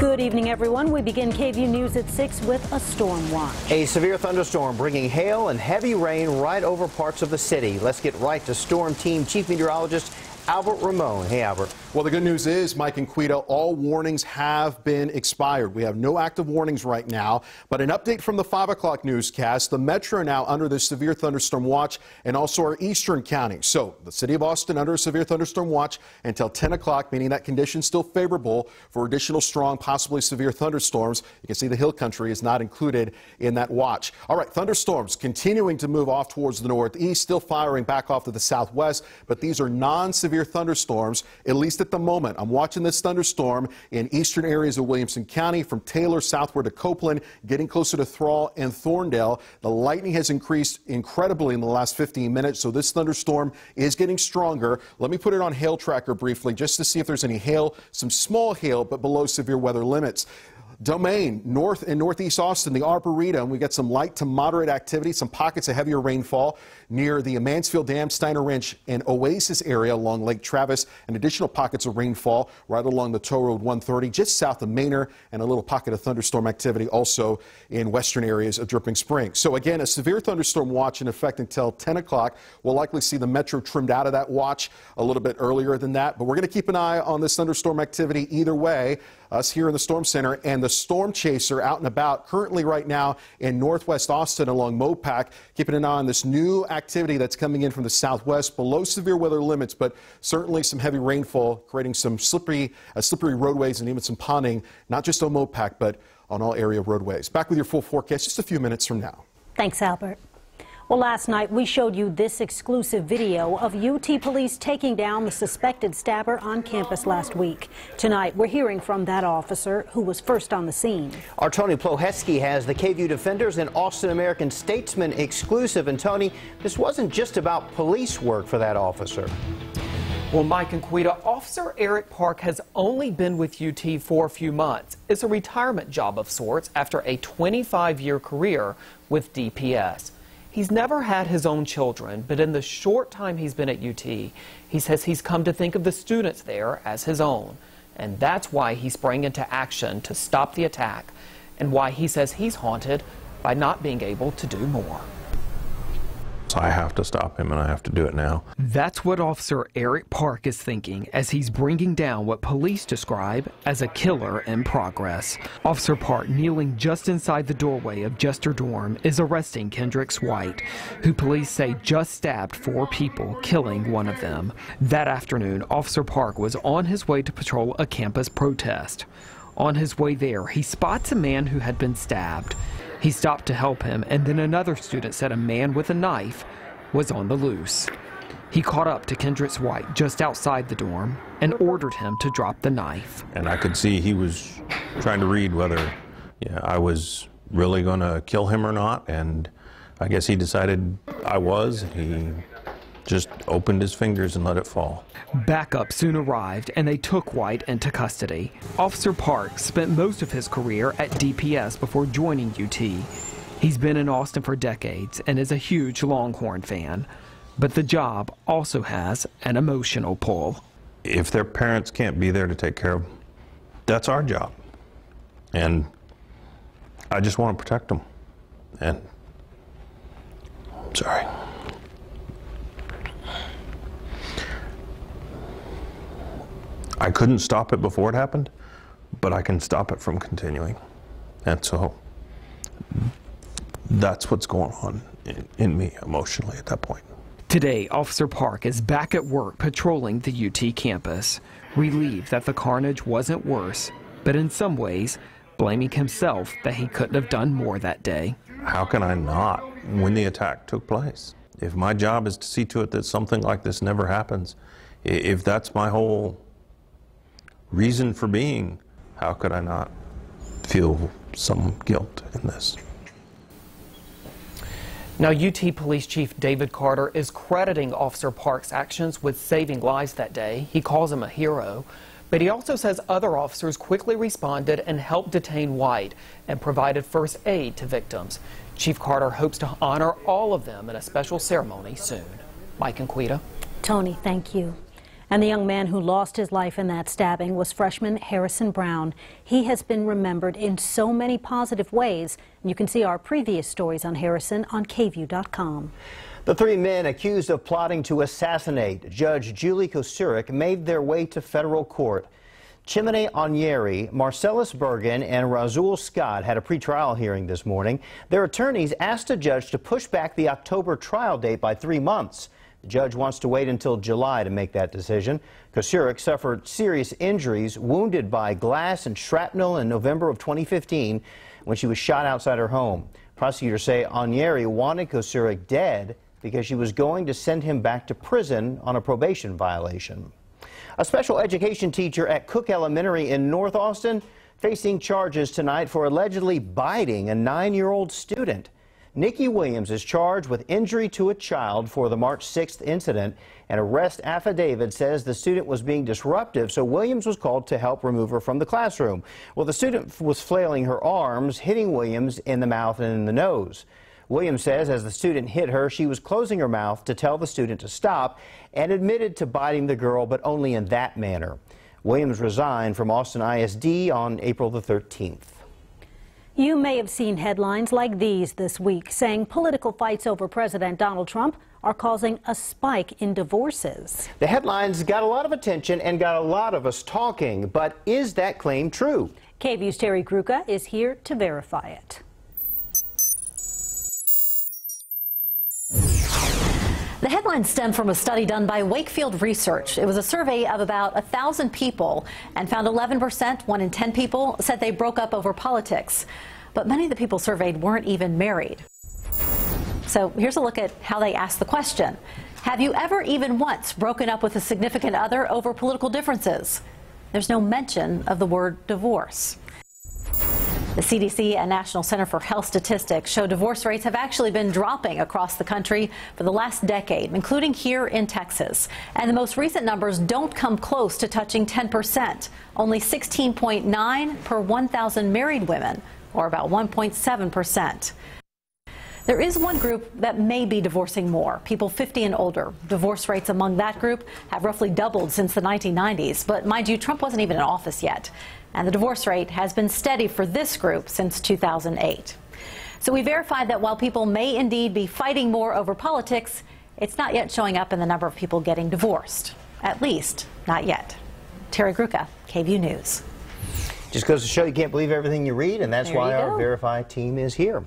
Good evening, everyone. We begin KVUE News at 6 with a storm watch. A severe thunderstorm bringing hail and heavy rain right over parts of the city. Let's get right to Storm Team Chief Meteorologist Albert Ramon. Hey, Albert. Well, the good news is, Mike and Quita, all warnings have been expired. We have no active warnings right now, but an update from the 5 o'clock newscast. The metro now under the severe thunderstorm watch, and also our eastern counties. So the city of Austin under a severe thunderstorm watch until 10 o'clock, meaning that conditions still favorable for additional strong, possibly severe thunderstorms. You can see the hill country is not included in that watch. All right, thunderstorms continuing to move off towards the northeast, still firing back off to the southwest, but these are non-severe thunderstorms, at least at the moment. I'm watching this thunderstorm in eastern areas of Williamson County from Taylor southward to Copeland, getting closer to Thrall and Thorndale. The lightning has increased incredibly in the last 15 minutes, so this thunderstorm is getting stronger. Let me put it on hail tracker briefly just to see if there's any hail, some small hail, but below severe weather limits. Domain, north and northeast Austin, the Arboretum, we got some light to moderate activity, some pockets of heavier rainfall near the Mansfield Dam, Steiner Ranch, and Oasis area along Lake Travis, and additional pockets of rainfall right along the Toll Road 130, just south of Manor, and a little pocket of thunderstorm activity also in western areas of Dripping Springs. So again, a severe thunderstorm watch in effect until 10 o'clock. We'll likely see the metro trimmed out of that watch a little bit earlier than that, but we're going to keep an eye on this thunderstorm activity either way. Us here in the Storm Center and the Storm Chaser out and about currently right now in northwest Austin along Mopac, keeping an eye on this new activity that's coming in from the southwest below severe weather limits, but certainly some heavy rainfall creating some slippery roadways and even some ponding, not just on Mopac, but on all area roadways. Back with your full forecast just a few minutes from now. Thanks, Albert. Well, last night we showed you this exclusive video of UT police taking down the suspected stabber on campus last week. Tonight we're hearing from that officer who was first on the scene. Our Tony Plohetsky has the KVUE Defenders and Austin American Statesman exclusive. And Tony, this wasn't just about police work for that officer. Well, Mike and Quita, Officer Eric Park has only been with UT for a few months. It's a retirement job of sorts after a 25-year career with DPS. He's never had his own children, but in the short time he's been at UT, he says he's come to think of the students there as his own. And that's why he sprang into action to stop the attack, and why he says he's haunted by not being able to do more. I have to stop him, and I have to do it now. That's what Officer Eric Park is thinking as he's bringing down what police describe as a killer in progress. Officer Park, kneeling just inside the doorway of Jester Dorm, is arresting Kendrix White, who police say just stabbed 4 people, killing one of them. That afternoon, Officer Park was on his way to patrol a campus protest. On his way there, he spots a man who had been stabbed. He stopped to help him, and then another student said a man with a knife was on the loose. He caught up to Kendrix White just outside the dorm and ordered him to drop the knife. And I could see he was trying to read whether I was really going to kill him or not, and I guess he decided I was. He just opened his fingers and let it fall. Backup soon arrived, and they took White into custody. Officer Park spent most of his career at DPS before joining UT. He's been in Austin for decades and is a huge Longhorn fan. But the job also has an emotional pull. If their parents can't be there to take care of them, that's our job. And I just want to protect them. And I'm sorry. I couldn't stop it before it happened, but I can stop it from continuing. And so that's what's going on in me emotionally at that point. Today, Officer Park is back at work patrolling the UT campus, relieved that the carnage wasn't worse, but in some ways, blaming himself that he couldn't have done more that day. How can I not when the attack took place? If my job is to see to it that something like this never happens, if that's my whole reason for being, how could I not feel some guilt in this? Now, UT Police Chief David Carter is crediting Officer Park's actions with saving lives that day. He calls him a hero, but he also says other officers quickly responded and helped detain White and provided first aid to victims. Chief Carter hopes to honor all of them in a special ceremony soon. Mike and Quita. Tony, thank you. And the young man who lost his life in that stabbing was freshman Harrison Brown. He has been remembered in so many positive ways. And you can see our previous stories on Harrison on KVUE.com. The three men accused of plotting to assassinate Judge Julie Kosar made their way to federal court. Chimene Onyeri, Marcellus Bergen, and Razul Scott had a pretrial hearing this morning. Their attorneys asked a judge to push back the October trial date by 3 months. The judge wants to wait until July to make that decision. Kosar suffered serious injuries, wounded by glass and shrapnel in November of 2015 when she was shot outside her home. Prosecutors say Onyeri wanted Kosar dead because she was going to send him back to prison on a probation violation. A special education teacher at Cook Elementary in North Austin facing charges tonight for allegedly biting a 9-year-old student. Nikki Williams is charged with injury to a child for the March 6th incident. An arrest affidavit says the student was being disruptive, so Williams was called to help remove her from the classroom. Well, the student was flailing her arms, hitting Williams in the mouth and in the nose. Williams says as the student hit her, she was closing her mouth to tell the student to stop and admitted to biting the girl, but only in that manner. Williams resigned from Austin ISD on April the 13th. You may have seen headlines like these this week saying political fights over President Donald Trump are causing a spike in divorces. The headlines got a lot of attention and got a lot of us talking, but is that claim true? KVUE's Terry Gruca is here to verify it. The headlines stem from a study done by Wakefield Research. It was a survey of about 1,000 people and found 11%, 1 in 10 people, said they broke up over politics. But many of the people surveyed weren't even married. So here's a look at how they asked the question. Have you ever even once broken up with a significant other over political differences? There's no mention of the word divorce. The CDC and National Center for Health Statistics show divorce rates have actually been dropping across the country for the last decade, including here in Texas. And the most recent numbers don't come close to touching 10%, only 16.9 per 1,000 married women, or about 1.7%. There is one group that may be divorcing more, people 50 and older. Divorce rates among that group have roughly doubled since the 1990s. But mind you, Trump wasn't even in office yet. And the divorce rate has been steady for this group since 2008. So we verified that while people may indeed be fighting more over politics, it's not yet showing up in the number of people getting divorced. At least, not yet. Terry Gruca, KVUE News. Just goes to show you can't believe everything you read, and that's why our Verify team is here.